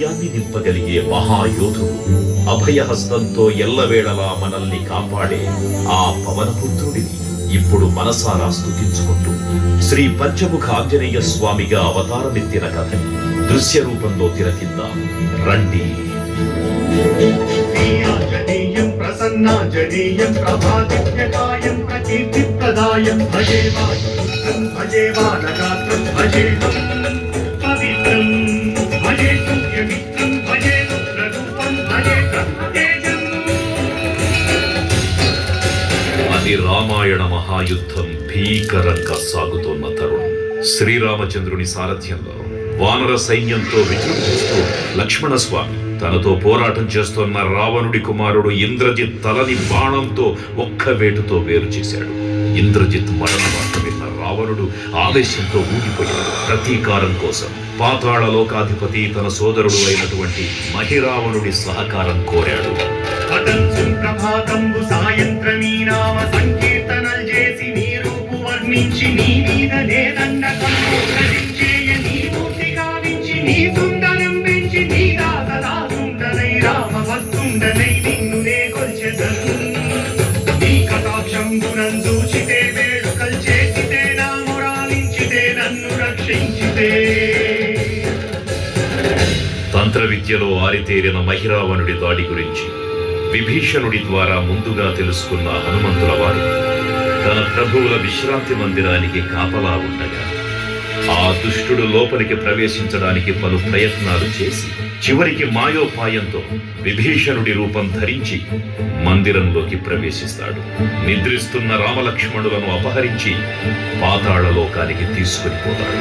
ధైర్యాన్ని నింపగలిగే మహాయోధుడు, అభయహస్తంతో ఎల్లవేళలా మనల్ని కాపాడే ఆ పవనపుత్రుడిని ఇప్పుడు మనసారా స్తుతించుకుంటూ శ్రీ పంచముఖ ఆంజనేయ స్వామిగా అవతారమెత్తిన కథని దృశ్య రూపంలో తిలకిద్దాం రండి. ప్రసన్నాంజనేయం ప్రభాదిత్యకాయం ప్రకీర్తిప్రదాయం భజే వాయుపుత్రం భజే బాలగాత్రం భజేహం పవిత్రం భజే సూర్యమిత్రం భజే రుద్రరూపం భజే బ్రహ్మతేజం. అది రామాయణ మహాయుద్ధం భీకరంగా సాగుతోన్న తరుణం. శ్రీరామచంద్రుని సారథ్యంలో వానర సైన్యంతో విజృంభిస్తూ లక్ష్మణస్వామి తనతో పోరాటం చేస్తున్న రావణుడి కుమారుడు ఇంద్రజిత్ తలని బాణంతో ఒక్క వేటుతో వేరు చేశాడు. ఇంద్రజిత్ మరణ వార్త విన్న రావణుడు ఆవేశంతో ఊగిపోయాడు. ప్రతీకారం కోసం పాతాళ లోకాధిపతి తన సోదరుడు అయినటువంటి మహిరావణుడి సహకారం కోరాడు. ప్రభాతంబు సాయంత్రమీ నామ సంకీర్తనలు చేసి నీ రూపు వర్ణించి నీ మీద నేదండకం నీ మూర్తి గావించి నీ సుందరం పెంచి నీ దాసదాసుండనై రామ భక్తుండనై నిన్ను నే కొల్చెదను. నీ కటాక్షంబునం చూచితే వేడుకలు చేసితే నా మొరాలించితే నన్ను రక్షించితే. తంత్ర విద్యలో ఆరితేరిన మహిరావణుడి దాడి గురించి విభీషణుడి ద్వారా ముందుగా తెలుసుకున్న హనుమంతుల వారు తన ప్రభువుల విశ్రాంతి మందిరానికి కాపలా ఉండగా ఆ దుష్టుడు లోపలికి ప్రవేశించడానికి పలు ప్రయత్నాలు చేసి చివరికి మాయోపాయంతో విభీషణుడి రూపం ధరించి మందిరంలోకి ప్రవేశిస్తాడు. నిద్రిస్తున్న రామలక్ష్మణులను అపహరించి పాతాళ లోకానికి తీసుకుని పోతాడు.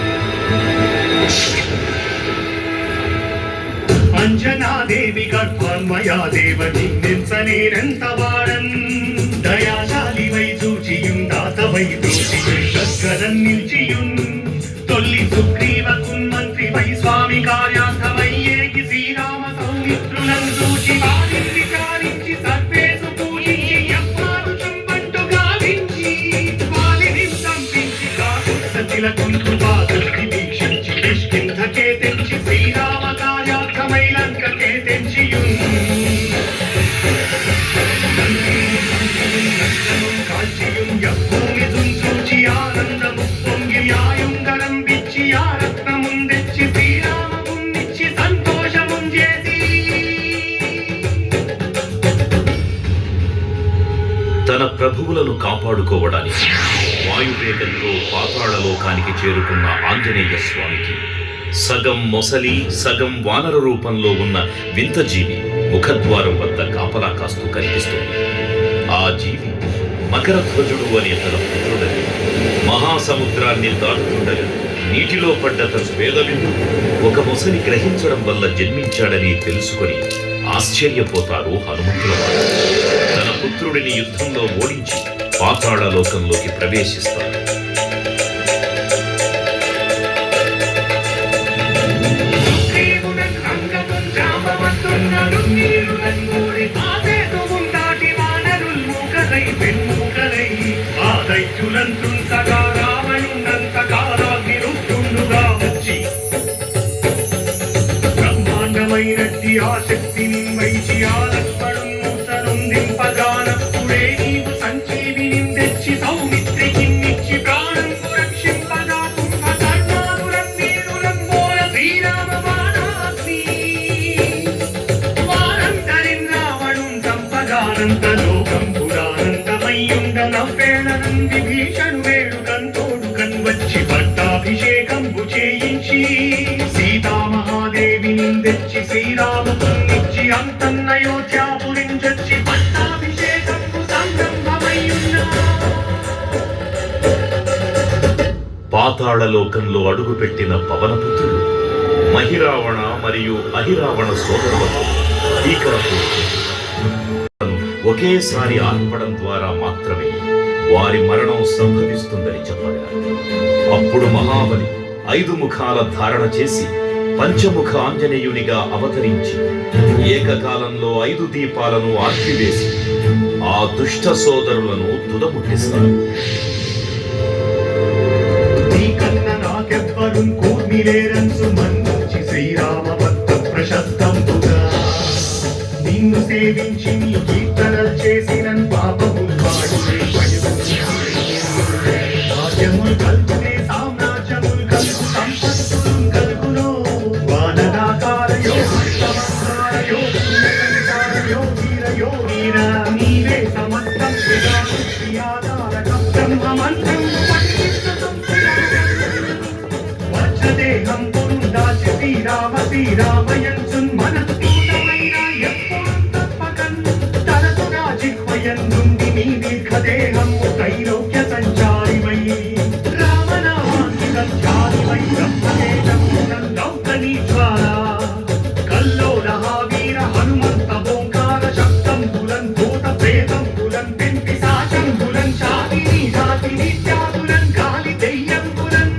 అంజనాదేవి గర్భాన్మయా దేవ నిందించనేరంత వాడన్ దయాశాలి వై చూచియుం దాతవై దోషిగరం నిల్చియుం తొల్లి సుగ్రీవకున్ మంత్రి వై స్వామి కార్యార్థమై ఏకి శ్రీరామ సౌమిత్రులను చూచి వారిని విచారించి సర్వేసు పూజించి యవ్వారు చంపంటు గావించి వారిని సంపించి కాకు సతిల కుంటు బాధుని వీక్షించి నిష్కింధకే తెంచి శ్రీరామ కార్యార్థమై లంకకే తెంచియుం కాల్చియుం యవ్వూమి చూచి ఆనందము పొంగి ఆయుంగరం విచ్చి ఆ రత్నముందెచ్చి శ్రీరామమున్నిచ్చి సంతోషముం చేసి. తన ప్రభువులను కాపాడుకోవడానికి వాయువేగంతో పాతాళ లోకానికి చేరుకున్న ఆంజనేయ స్వామికి సగం మొసలి సగం వానర రూపంలో ఉన్న వింత జీవి ముఖద్వారం వద్ద కాపలా కాస్తూ కనిపిస్తుంది. ఆ జీవి మకరధ్వజుడు అనే తన పుత్రుడని మహాసముద్రాన్ని దాటుతుండగా నీటిలో పడ్డ తన వేదవిందు ఒక మొసలి గ్రహించడం వల్ల జన్మించాడని తెలుసుకొని ఆశ్చర్యపోతారు హనుమంతుల వారు. తన పుత్రుడిని యుద్ధంలో ఓడించి పాతాళ లోకంలోకి ప్రవేశిస్తారు. బ్రహ్మాండమైనట్టి ఆ శక్తిని వైచి ఆ లక్ష్మణుం మూసలుందింపగానప్పుడే నీవు సంజీవిని తెచ్చి సౌమిత్రికిన్నిచ్చి ప్రాణం రక్షింపగా కుంభకర్ణాదురం వీరులం మోర శ్రీరామ బాణాగ్ని వారంతరిన్ రావణుం చంపగానంత లోకం పురానంతమయ్యుండ నవ్వేళనం విభీషణు వేడుకంతోడు కన్వచ్చి పట్టాభిషేకంబు చేయించి సీతామహాదేవిని తెచ్చి శ్రీరామునిచ్చి అంతన్నయోధ్యాపురించొచ్చి పట్టాభిషేకంబు సంరంభమయ్యున్న. పాతాళ లోకంలో అడుగుపెట్టిన పవనపుత్రుడు మహిరావణ మరియు అహిరావణ సోదరులతో ఒకేసారి ఆర్పడం ద్వారా మాత్రమే వారి మరణం సంభవిస్తుందని చెప్పగా అప్పుడు మహాబలి 5 ముఖాల ధారణ చేసి పంచముఖ ఆంజనేయునిగా అవతరించి ఏకకాలంలో 5 దీపాలను ఆర్పివేసి ఆ దుష్ట సోదరులను తుదముట్టిస్తారు. శ్రీరామ భక్త ప్రశస్తంబుగా నిన్ను సేవించి నీ కీర్తనలు చేసిన పాపములు వాడునే భాగ్యములు కలుగునే సామ్రాజ్యములు కలుగు సంపత్తులు కలుగును వానరాకార యోగీర నీవే సమస్తం బ్రహ్మమంత్రం వజ్రదేహం పురుదాచి శ్రీరామయంచున్ మనస్ఫూటమైన ఎప్పుడు తప్పకన్ తలతుగా జిహ్వయందుంది నీ దీర్ఘదేహము త్రైలోక్య సంచారివై రామనామాంకితం ధ్యానివై బ్రహ్మదేశం లౌకనీశ్వర కల్లోల వీర హనుమంత ఓంకార శక్తం బులం భూత ప్రేతం బులం పెంపి సాచం బులం శాతిని జాతిని త్యాగులం గాలి దెయ్యం బులం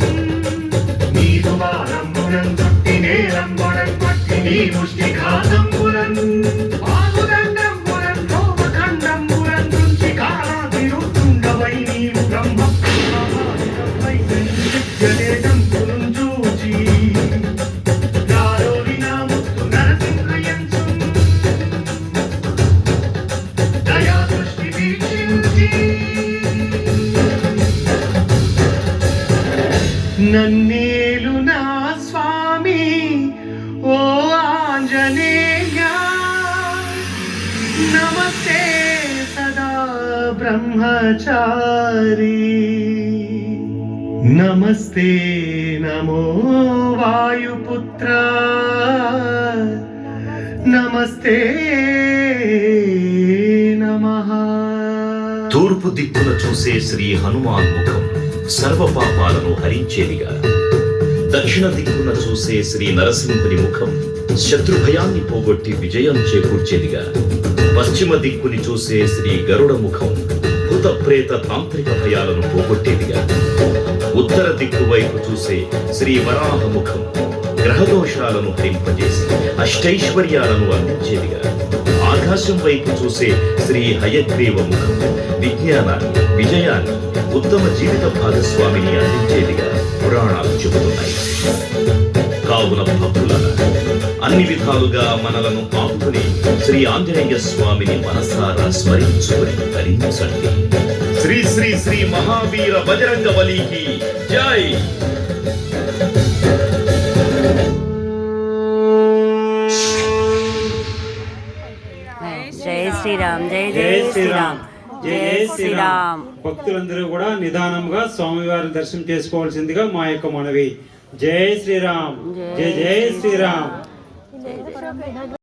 నీరువారం బులం దుట్టి నేలం బులం పట్టి నీ ముష్టిఘాతం బులం ఆగుదండం బులం కోపఖండం బులం నుంచి కాలాతిరుతుండవై నీవు బ్రహ్మ జలేజం బులం చూచి దారోలి నా ముత్తు నరసింహయంచు దయా దృష్టి వీక్షించి నన్నేలు నా స్వామి ఓ ఆంజనేయ నమస్తే సదా బ్రహ్మచారి నమస్తే నమో వాయుపుత్ర నమస్తే నమః తూర్పు దిక్కున చూసే శ్రీ హనుమాన్ ముఖం సర్వ పాపాలను హరించేదిగా, దక్షిణ దిక్కున చూసే శ్రీ నరసింహుని ముఖం శత్రుభయాన్ని పోగొట్టి విజయం చేకూర్చేదిగా, పశ్చిమ దిక్కుని చూసే శ్రీ గరుడ ముఖం భూత ప్రేత తాంత్రిక భయాలను పోగొట్టేదిగా, ఉత్తర దిక్కు వైపు చూసే శ్రీ వరాహ ముఖం గ్రహదోషాలను హరింపజేసి అష్టైశ్వర్యాలను అందించేదిగా, ఆకాశం వైపు చూసే శ్రీ హయగ్రీవ ముఖం విజ్ఞానాన్ని, విజయాన్ని, ఉత్తమ జీవిత భాగస్వామిని అందించేదిగా పురాణాలు చెబుతున్నాయి. కావున భక్తులన అన్ని విధాలుగా మనలను ఆపుకుని శ్రీ ఆంజనేయ స్వామిని మనసారా స్మరించుకుని ధరించండి. శ్రీ శ్రీ శ్రీ మహావీర బజరంగ బలికి జై. జై శ్రీరామ్, జై జై శ్రీరామ్, జై శ్రీరామ్. భక్తులందరూ కూడా నిదానంగా స్వామివారి దర్శనం చేసుకోవాల్సిందిగా మా యొక్క మనవి. జై శ్రీరామ్, జై జై శ్రీరామ్.